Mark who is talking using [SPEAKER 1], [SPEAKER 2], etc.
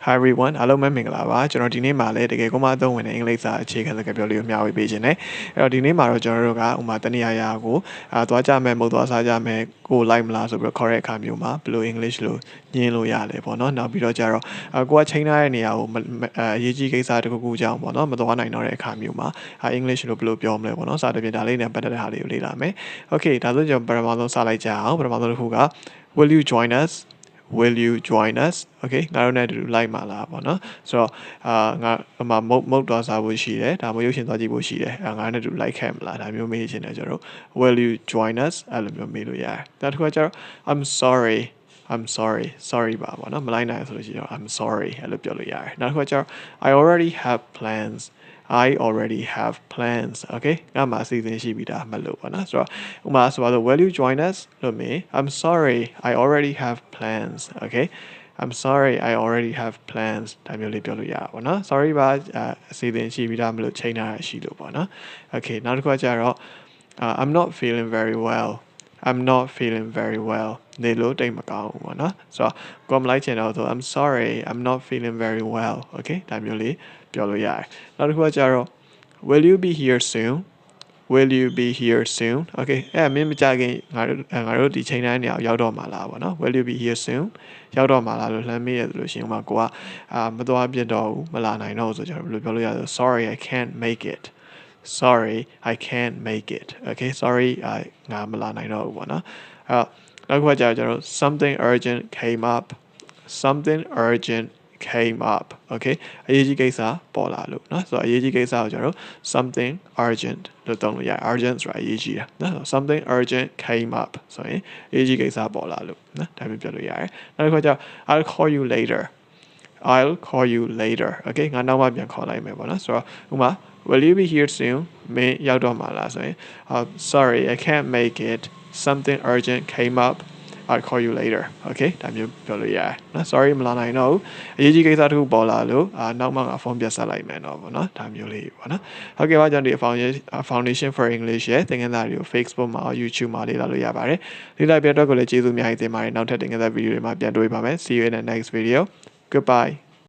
[SPEAKER 1] Hi everyone အားလုံးပဲမင်္ဂလာပါကျွန်တော်ဒီနေ့မှာလည်းတကယ်ကိုမှအသုံးဝင်တဲ့အင်္ဂလိပ်စာအခြေခံစကားပြောလေးကိုမျှဝေပေးခြင်းနဲ့အဲ့တော့ဒီနေ့မှာတော့ကျွန်တော်တို့ကဥမာတနည်းအားကိုသွားကြမယ်မဟုတ်သွားစားကြမယ်ကိုလိုက်မလားဆိုပြီးတော့ခေါ်တဲ့အခါမျိုးမှာဘယ်လို English လို့ညင်းလို့ရလဲပေါ့နော်နောက်ပြီးတော့ကျတော့ကိုကချိန်ထားတဲ့နေရာကိုအရေးကြီးကိစ္စတစ်ခုခုကြောင့်ပေါ့နော်မသွားနိုင်တော့တဲ့အခါမျိုးမှာEnglish လို့ဘယ်လိုပြောမလဲပေါ့နော်စသဖြင့်ဒါလေးနဲ့ပတ်သက်တဲ့ဟာလေးကိုလေ့လာမယ် Okay ဒါဆိုကျွန်တော်ပထမဆုံးစလိုက်ကြအောင်ပထမဆုံးတစ်ခုက Will you join us Will you join us okay ငါတို့နဲ့အတူလိုက်မှာလားပေါ့နော်ဆိုတော့ငါမုတ်တော်စားဖို့ရှိတယ်ဒါမှမဟုတ်ရုပ်ရှင်သွားကြည့်ဖို့ရှိတယ်ငါနဲ့အတူလိုက်ခဲ့မလားဒါမျိုးမေးချင်တယ်ကျွန်တော်တို့ Will you join us အဲ့လိုမျိုးမေးလို့ရတယ်နောက်တစ်ခုကကျတော့ I'm sorry ပါပေါ့နော်မလိုက်နိုင်ဆိုလို့ရှိရင် I'm sorry အဲ့လိုပြောလို့ရတယ်နောက်တစ်ခုကကျတော့ I already have plans I already have plans okay ငါမှာအစီအစဉ်ရှိပြီးသားမလို့ပေါ့နော်ဆိုတော့ဥပမာဆိုတော့ Will you join us လို့မေး I'm sorry I already have plans okay I'm sorry I already have plans ဒါမျိုးလေးပြောလို့ရပါဘောနော် sorry ပါအစီအစဉ်ရှိပြီးသားမလို့ချိန်ထားရရှိလို့ပေါ့နော် okay နောက်တစ်ခုကကျတော့I'm not feeling very well I'm not feeling very well နေလို့တိတ်မကောင်းဘူးပေါ့နော်ဆိုတော့ကိုမလိုက်ချင်တော့ဆို I'm sorry I'm not feeling very well okay ဒါမျိုးလေးပြောလို့ရတယ်နောက်တစ်ခုကကျတော့ Will you be here soon Will you be here soon okay မင်းမကြခင်ငါတို့ဒီချိန်တိုင်းနေအောင်ရောက်တော့မှာလားပေါ့နော် Will you be here soon ရောက်တော့မှာလားလို့လှမ်းမေးရတယ်လို့ရှိရင်ဥပမာကိုကမသွားပြတော့ဘူးမလာနိုင်တော့ဘူးဆိုကြတော့ဘယ်လိုပြောလို့ရလဲ Sorry I can't make it Sorry I can't make it okay sorry ငါမလာနိုင်တော့ဘူးပေါ့နော်နောက်တစ်ခုကကျတော့ something urgent came up okay အရေးကြီးကိစ္စပေါ်လာလို့เนาะဆိုတော့အရေးကြီးကိစ္စကိုကျတော့ something urgent လို့သုံးလို့ရတယ် urgent ဆိုတာအရေးကြီးတာเนาะ something urgent came up ဆိုရင်အရေးကြီးကိစ္စပေါ်လာလို့เนาะဒါမျိုးပြောလို့ရတယ်နောက်တစ်ခါကျ I'll call you later okay ငါနောက်မှပြန်ခေါ်လိုက်မယ်ပေါ့နော်ဆိုတော့ဥပမာ Will you be here soon မင်းရောက်တော့မှာလားဆိုရင် sorry I can't make it something urgent came up I'll call you later okay ဒါမျိုးပြောလို့ရတယ်နော် sorry မလာနိုင်တော့ဘူးအရေးကြီးကိစ္စတစ်ခုပေါ်လာလို့နောက်မှငါဖုန်းပြဆက်လိုက်မယ်တော့ဗောနော်ဒါမျိုးလေးပေါ့နော်ဟုတ်ကဲ့ပါကျွန်တော်ဒီ Foundation for English ရဲ့သင်ခန်းစာတွေကို Facebook မှာ YouTube မှာလေ့လာလို့ရပါတယ်လေ့လာပြတော့ကိုလည်းကျေးဇူးအများကြီးတင်ပါတယ်နောက်ထပ်သင်ခန်းစာဗီဒီယိုတွေမှာပြန်တွေ့ပါမယ် see you in the next video goodbye